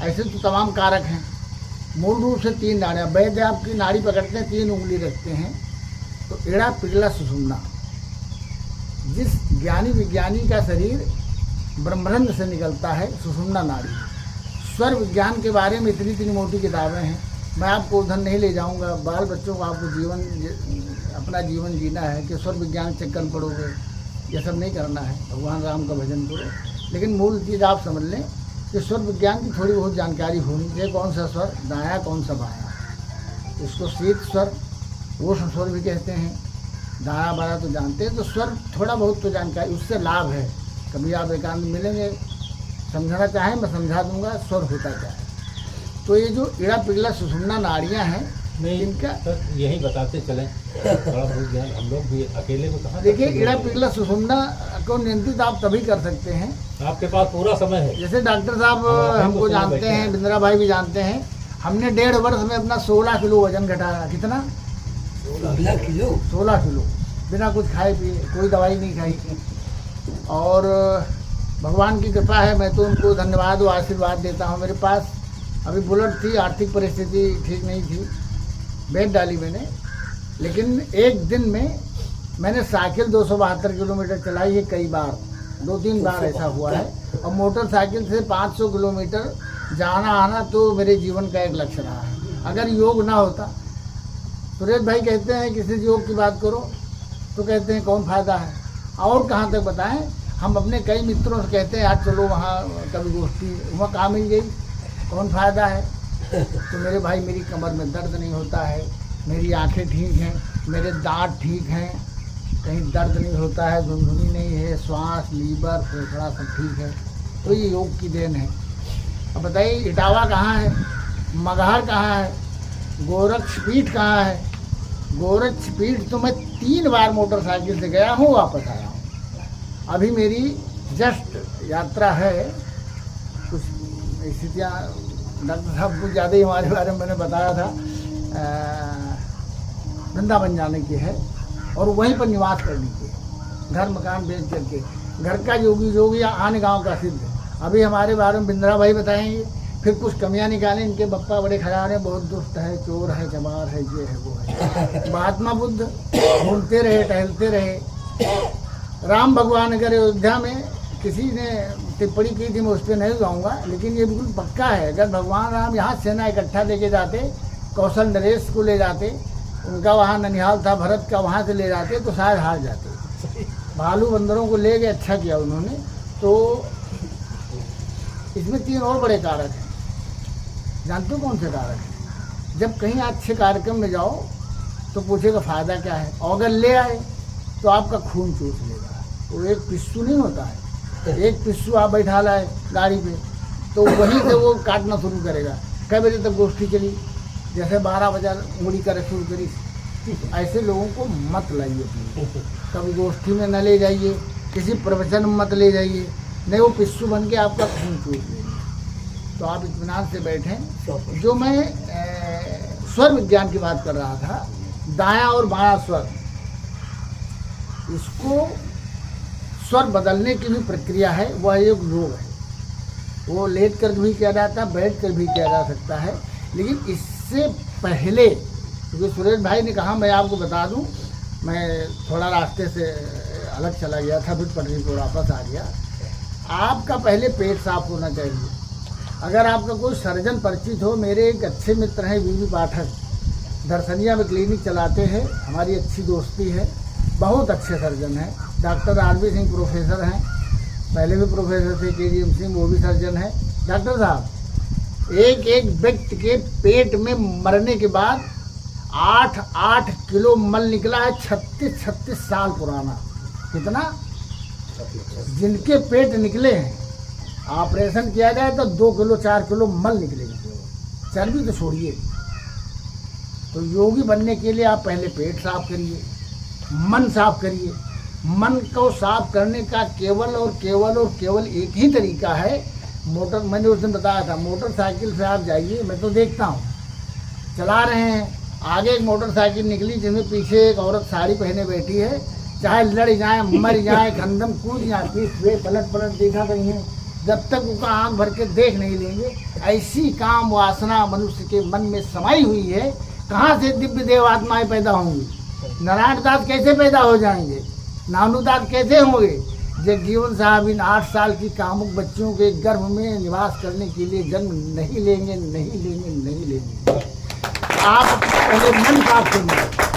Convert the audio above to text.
ऐसे तो तमाम कारक हैं। मूल रूप से 3 नाड़ियाँ, वैद्य आपकी नाड़ी पकड़ते हैं, 3 उंगली रखते हैं। तो एड़ा पिघला सुषुम्ना, जिस ज्ञानी विज्ञानी का शरीर ब्रह्मरंध्र से निकलता है, सुषुम्ना नाड़ी। स्वर विज्ञान के बारे में इतनी इतनी मोटी किताबें हैं, मैं आपको उधर नहीं ले जाऊंगा। बाल बच्चों को आपको अपना जीवन जीना है कि स्वर विज्ञान चक्कर में पड़ोगे, यह सब नहीं करना है। भगवान राम का भजन करो, लेकिन मूल चीज़ आप समझ लें कि स्वर विज्ञान की थोड़ी बहुत जानकारी होनी चाहिए। कौन सा स्वर दायां, कौन सा बायां, इसको शीत स्वर, उष्ण स्वर भी कहते हैं। दायां बायां तो जानते हैं, तो स्वर थोड़ा बहुत तो जानकारी, उससे लाभ है। कभी आप एकांत मिलेंगे, समझना चाहें मैं समझा दूंगा स्वर होता क्या है। तो ये जो एड़ा पिघला सुषुम्ना नाड़ियाँ हैं, इनका यही बताते चलें, थोड़ा बहुत ज्ञान हम लोग भी अकेले में कहाँ। देखिए, एड़ा पिघला सुषुम्ना को नियंत्रित आप तभी कर सकते हैं, आपके पास पूरा समय है। जैसे डॉक्टर साहब हमको जानते हैं, बिंद्रा भाई भी जानते हैं। हमने 1.5 वर्ष में अपना 16 किलो वजन घटाया। कितना? 16 किलो, बिना कुछ खाए पिए, कोई दवाई नहीं खाई। और भगवान की कृपा है, मैं तो उनको धन्यवाद और आशीर्वाद देता हूँ। मेरे पास अभी बुलेट थी, आर्थिक परिस्थिति ठीक नहीं थी, बेच डाली मैंने, लेकिन एक दिन में मैंने साइकिल 272 किलोमीटर चलाई है। कई बार, 2-3 बार ऐसा हुआ है। और मोटरसाइकिल से 500 किलोमीटर जाना आना तो मेरे जीवन का एक लक्ष्य रहा है। अगर योग ना होता, सुरेश भाई कहते हैं किसी योग की बात करो, तो कहते हैं कौन फ़ायदा है, और कहाँ तक बताएं। हम अपने कई मित्रों से कहते हैं आज चलो वहाँ कभी गोष्ठी, वहाँ कहाँ मिल गई, कौन फ़ायदा है। तो मेरे भाई, मेरी कमर में दर्द नहीं होता है, मेरी आंखें ठीक हैं, मेरे दांत ठीक हैं, कहीं दर्द नहीं होता है, धुंधुनी नहीं है, श्वास, लीवर, फेफड़ा सब ठीक है। तो ये योग की देन है। अब बताइए, इटावा कहाँ है, मगहर कहाँ है, गोरक्षपीठ कहाँ है। गोरक्षपीठ तो मैं 3 बार मोटरसाइकिल से गया हूँ, वापस आया हूँ। अभी मेरी जस्ट यात्रा है। कुछ स्थितियाँ डॉक्टर साहब कुछ ज़्यादा ही हमारे बारे में मैंने बताया था, वृंदावन जाने की है और वहीं पर निवास करने की है, घर मकान बेच करके। घर का योगी आन गांव का सिद्ध है। अभी हमारे बारे में बिंद्रा भाई बताएंगे, फिर कुछ कमियां निकालें। इनके बप्पा बड़े खराब हैं, बहुत दुष्ट है, चोर है, चमार है, ये है, वो है। महात्मा बुद्ध घूमते रहे, टहलते रहे। राम भगवान अगर अयोध्या में किसी ने टिप्पणी की थी, मैं उस पर नहीं जाऊँगा, लेकिन ये बिल्कुल पक्का है, अगर भगवान राम यहाँ सेना इकट्ठा लेके जाते, कौशल नरेश को ले जाते, उनका वहाँ ननिहाल था, भरत का, वहाँ से ले जाते तो शायद हार जाते। भालू बंदरों को ले गए, अच्छा किया उन्होंने। तो इसमें 3 और बड़े कारक हैं। जानते हो कौन से कारक हैं? जब कहीं अच्छे कार्यक्रम में जाओ तो पूछेगा फ़ायदा क्या है, और अगर ले आए तो आपका खून चूस लेगा। वो एक पिस्सू नहीं होता है, एक पिस्सू आप बैठा लाए गाड़ी पे, तो वहीं से वो काटना शुरू करेगा। कई बजे तक गोष्ठी चली, जैसे 12 बजे उंगली करे शुरू करी। ऐसे लोगों को मत लाइए अपनी, कभी गोष्ठी में न ले जाइए, किसी प्रवचन में मत ले जाइए, नहीं वो पिस्सू बन के आपका खून चूस लेंगे। तो आप इत्मीनान से बैठें। जो मैं स्वर विज्ञान की बात कर रहा था, दायां और बायां स्वर, इसको स्वर बदलने की भी प्रक्रिया है, वह एक योग है। वो लेट कर भी किया जाता है, बैठ कर भी किया जा सकता है। लेकिन इससे पहले, क्योंकि सुरेश भाई ने कहा, मैं आपको बता दूं, मैं थोड़ा रास्ते से अलग चला गया था, फिर पटरी पर वापस आ गया। आपका पहले पेट साफ होना चाहिए। अगर आपका कोई सर्जन परिचित हो, मेरे एक अच्छे मित्र हैं वीवी पाठक, दर्शनिया में क्लिनिक चलाते हैं, हमारी अच्छी दोस्ती है, बहुत अच्छे सर्जन हैं। डॉक्टर आरबी सिंह प्रोफेसर हैं, पहले भी प्रोफेसर थे KGM सिंह, वो भी सर्जन हैं। डॉक्टर साहब, एक व्यक्ति के पेट में मरने के बाद 8 किलो मल निकला है, 36 साल पुराना। कितना? जिनके पेट निकले हैं, ऑपरेशन किया जाए तो 2 किलो 4 किलो मल निकलेगा, चर्बी तो छोड़िए। तो योगी बनने के लिए आप पहले पेट साफ करिए, मन साफ करिए। मन को साफ करने का केवल एक ही तरीका है। मैंने उस दिन बताया था, मोटरसाइकिल से आप जाइए, मैं तो देखता हूँ चला रहे हैं, आगे एक मोटरसाइकिल निकली जिसमें पीछे एक औरत साड़ी पहने बैठी है, चाहे लड़ जाए, मर जाए, खंदम कूद जाए, पीछे पलट देखा कहीं है, जब तक उनका आंख भर के देख नहीं लेंगे। ऐसी काम वासना मनुष्य के मन में समाई हुई है, कहाँ से दिव्य देव आत्माएं पैदा होंगी? नारायण दास कैसे पैदा हो जाएंगे? नानू दास कैसे होंगे? जगजीवन साहब इन 8 साल की कामुक बच्चियों के गर्भ में निवास करने के लिए जन्म नहीं लेंगे, नहीं लेंगे, नहीं लेंगे। आप पहले मन साफ करिए,